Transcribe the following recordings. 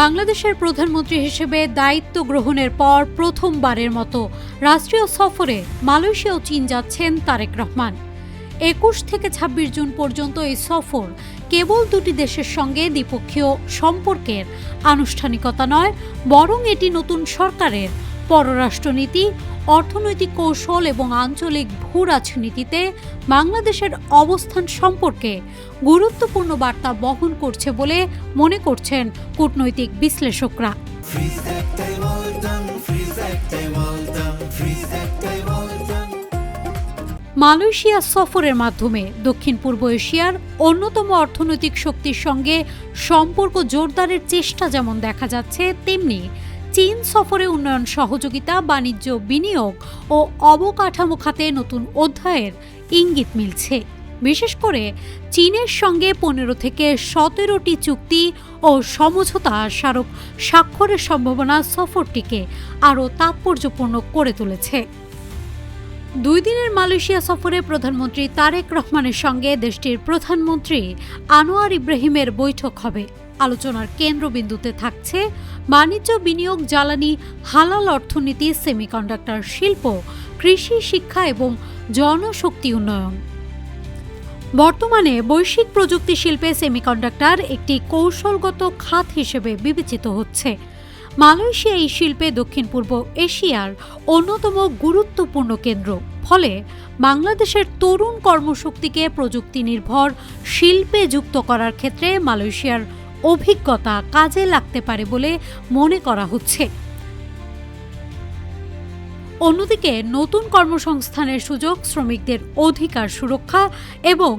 বাংলাদেশের প্রধানমন্ত্রী হিসেবে দায়িত্ব গ্রহণের পর প্রথমবারের মতো রাষ্ট্রীয় সফরে মালয়েশিয়া ও চীন যাচ্ছেন তারেক রহমান। ২১ থেকে ২৬ জুন পর্যন্ত এই সফর কেবল দুটি দেশের সঙ্গে দ্বিপক্ষীয় সম্পর্কের আনুষ্ঠানিকতা নয়, বরং এটি নতুন সরকারের পররাষ্ট্রনীতি, অর্থনৈতিক কৌশল এবং আঞ্চলিক ভূ রাজনীতিতে বাংলাদেশের অবস্থান সম্পর্কে গুরুত্বপূর্ণ বার্তা বহন করছে বলে মনে করছেন কূটনৈতিক বিশ্লেষকরা। মালয়েশিয়া সফরের মাধ্যমে দক্ষিণ পূর্ব এশিয়ার অন্যতম অর্থনৈতিক শক্তির সঙ্গে সম্পর্ক জোরদারের চেষ্টা যেমন দেখা যাচ্ছে, তেমনি চীন সফরে উন্নয়ন সহযোগিতা, বাণিজ্য, বিনিয়োগ ও অবকাঠামো খাতে নতুন অধ্যায়ের ইঙ্গিত মিলছে। বিশেষ করে চীনের সঙ্গে ১৫ থেকে ১৭টি চুক্তি ও সমঝোতা স্মারক স্বাক্ষরের সম্ভাবনা সফরটিকে আরও তাৎপর্যপূর্ণ করে তুলেছে। ২ দিনের মালয়েশিয়া সফরে প্রধানমন্ত্রী তারেক রহমানের সঙ্গে দেশটির প্রধানমন্ত্রী আনোয়ার ইব্রাহিমের বৈঠক হবে। আলোচনার কেন্দ্রবিন্দুতে থাকছে বাণিজ্য, বিনিয়োগ, জ্বালানি, হালাল অর্থনীতি, সেমিকন্ডাক্টর শিল্প, কৃষি, শিক্ষা এবং জনশক্তি উন্নয়ন। বর্তমানে বৈশ্বিক প্রযুক্তি শিল্পে সেমিকন্ডাক্টর একটি কৌশলগত খাত হিসেবে বিবেচিত হচ্ছে। মালয়েশিয়া এই শিল্পে দক্ষিণ পূর্ব এশিয়ার অন্যতম গুরুত্বপূর্ণ কেন্দ্র। ফলে বাংলাদেশের তরুণ কর্মশক্তিকে প্রযুক্তি নির্ভর শিল্পে যুক্ত করার ক্ষেত্রে মালয়েশিয়ার অভিজ্ঞতা কাজে লাগতে পারে বলে মনে করা হচ্ছে। অন্যদিকে নতুন কর্মসংস্থানের সুযোগ, শ্রমিকদের অধিকার সুরক্ষা এবং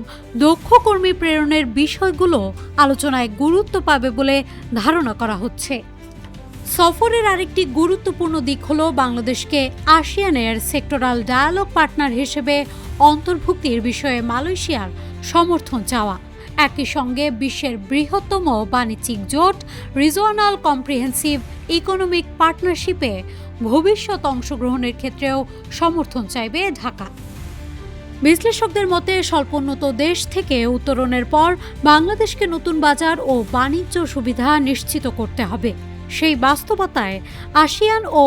দক্ষ কর্মী প্রেরণের বিষয়গুলো আলোচনায় গুরুত্ব পাবে বলে ধারণা করা হচ্ছে। সফরের আরেকটি গুরুত্বপূর্ণ দিক হল বাংলাদেশকে আসিয়ানের সেক্টরাল ডায়ালগ পার্টনার হিসেবে অন্তর্ভুক্তির বিষয়ে মালয়েশিয়ার সমর্থন চাওয়া। একই সঙ্গে বিশ্বের বৃহত্তম বাণিজ্যিক জোট রিজিওনাল কম্প্রিহেন্সিভ ইকোনমিক পার্টনারশিপে ভবিষ্যৎ অংশগ্রহণের ক্ষেত্রেও সমর্থন চাইবে ঢাকা। বিশ্লেষকদের মতে স্বল্পোন্নত দেশ থেকে উত্তরণের পর বাংলাদেশকে নতুন বাজার ও বাণিজ্য সুবিধা নিশ্চিত করতে হবে। সেই বাস্তবতায় আসিয়ান ও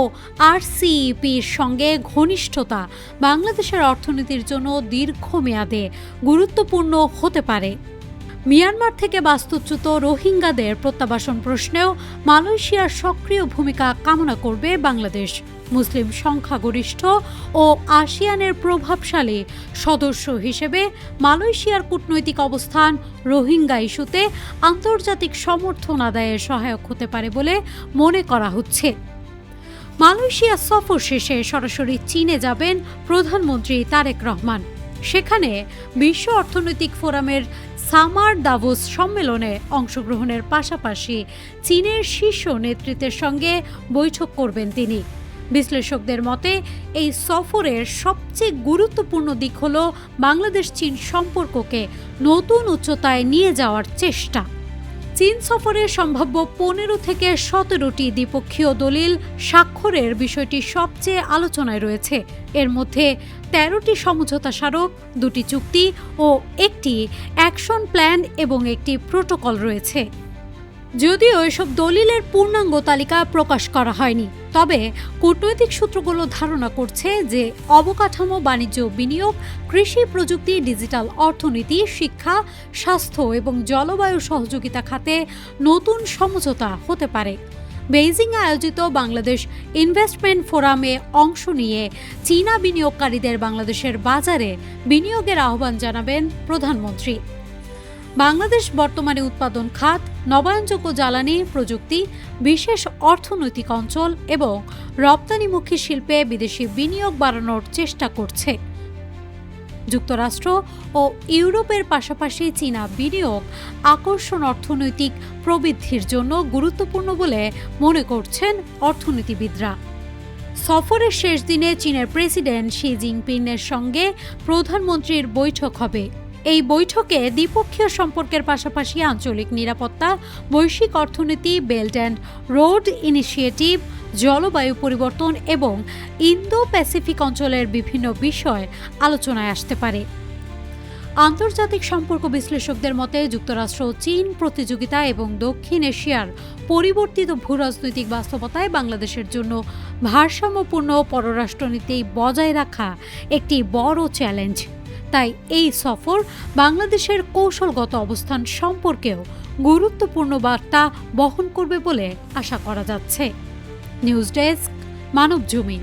আরসিইপির সঙ্গে ঘনিষ্ঠতা বাংলাদেশের অর্থনীতির জন্য দীর্ঘমেয়াদে গুরুত্বপূর্ণ হতে পারে। মিয়ানমার থেকে বাস্তুচ্যুত রোহিঙ্গাদের প্রত্যাবাসন প্রশ্নেও মালয়েশিয়ার সক্রিয় ভূমিকা কামনা করবে বাংলাদেশ। মুসলিম সংখ্যাগরিষ্ঠ ও আসিয়ানের প্রভাবশালী সদস্য হিসেবে মালয়েশিয়ার কূটনৈতিক অবস্থান রোহিঙ্গা ইস্যুতে আন্তর্জাতিক সমর্থন আদায়ে সহায়ক হতে পারে বলে মনে করা হচ্ছে। মালয়েশিয়া সফর শেষে সরাসরি চীনে যাবেন প্রধানমন্ত্রী তারেক রহমান। সেখানে বিশ্ব অর্থনৈতিক ফোরামের সামার দাভোস সম্মেলনে অংশগ্রহণের পাশাপাশি চীনের শীর্ষ নেতৃত্বের সঙ্গে বৈঠক করবেন তিনি। বিশ্লেষকদের মতে এই সফরের সবচেয়ে গুরুত্বপূর্ণ দিক হল বাংলাদেশ চীন সম্পর্ককে নতুন উচ্চতায় নিয়ে যাওয়ার চেষ্টা। চীন সফরে সম্ভাব্য ১৫ থেকে ১৭টি দ্বিপক্ষীয় দলিল স্বাক্ষরের বিষয়টি সবচেয়ে আলোচনায় রয়েছে। এর মধ্যে ১৩টি সমঝোতা স্মারক, ২টি চুক্তি ও একটি অ্যাকশন প্ল্যান এবং একটি প্রোটোকল রয়েছে। যদিও এসব দলিলের পূর্ণাঙ্গ তালিকা প্রকাশ করা হয়নি, তবে কূটনৈতিক সূত্রগুলো ধারণা করছে যে অবকাঠামো, বাণিজ্য, বিনিয়োগ, কৃষি, প্রযুক্তি, ডিজিটাল অর্থনীতি, শিক্ষা, স্বাস্থ্য এবং জলবায়ু সহযোগিতা খাতে নতুন সমঝোতা হতে পারে। বেইজিংয়ে আয়োজিত বাংলাদেশ ইনভেস্টমেন্ট ফোরামে অংশ নিয়ে চীনা বিনিয়োগকারীদের বাংলাদেশের বাজারে বিনিয়োগের আহ্বান জানাবেন প্রধানমন্ত্রী। বাংলাদেশ বর্তমানে উৎপাদন খাত, নবায়নযোগ্য জ্বালানি, প্রযুক্তি, বিশেষ অর্থনৈতিক অঞ্চল এবং রপ্তানিমুখী শিল্পে বিদেশি বিনিয়োগ বাড়ানোর চেষ্টা করছে। যুক্তরাষ্ট্র ও ইউরোপের পাশাপাশি চীনা বিনিয়োগ আকর্ষণ অর্থনৈতিক প্রবৃদ্ধির জন্য গুরুত্বপূর্ণ বলে মনে করছেন অর্থনীতিবিদরা। সফরের শেষ দিনে চীনের প্রেসিডেন্ট শি জিনপিংয়ের সঙ্গে প্রধানমন্ত্রীর বৈঠক হবে। এই বৈঠকে দ্বিপক্ষীয় সম্পর্কের পাশাপাশি আঞ্চলিক নিরাপত্তা, বৈশ্বিক অর্থনীতি, বেল্ট অ্যান্ড রোড ইনিশিয়েটিভ, জলবায়ু পরিবর্তন এবং ইন্দো প্যাসিফিক অঞ্চলের বিভিন্ন বিষয় আলোচনায় আসতে পারে। আন্তর্জাতিক সম্পর্ক বিশ্লেষকদের মতে যুক্তরাষ্ট্র চীন প্রতিযোগিতা এবং দক্ষিণ এশিয়ার পরিবর্তিত ভূরাজনৈতিক বাস্তবতায় বাংলাদেশের জন্য ভারসাম্যপূর্ণ পররাষ্ট্রনীতি বজায় রাখা একটি বড় চ্যালেঞ্জ। তাই এই সফর বাংলাদেশের কৌশলগত অবস্থান সম্পর্কেও গুরুত্বপূর্ণ বার্তা বহন করবে বলে আশা করা যাচ্ছে। News desk, Manabzamin.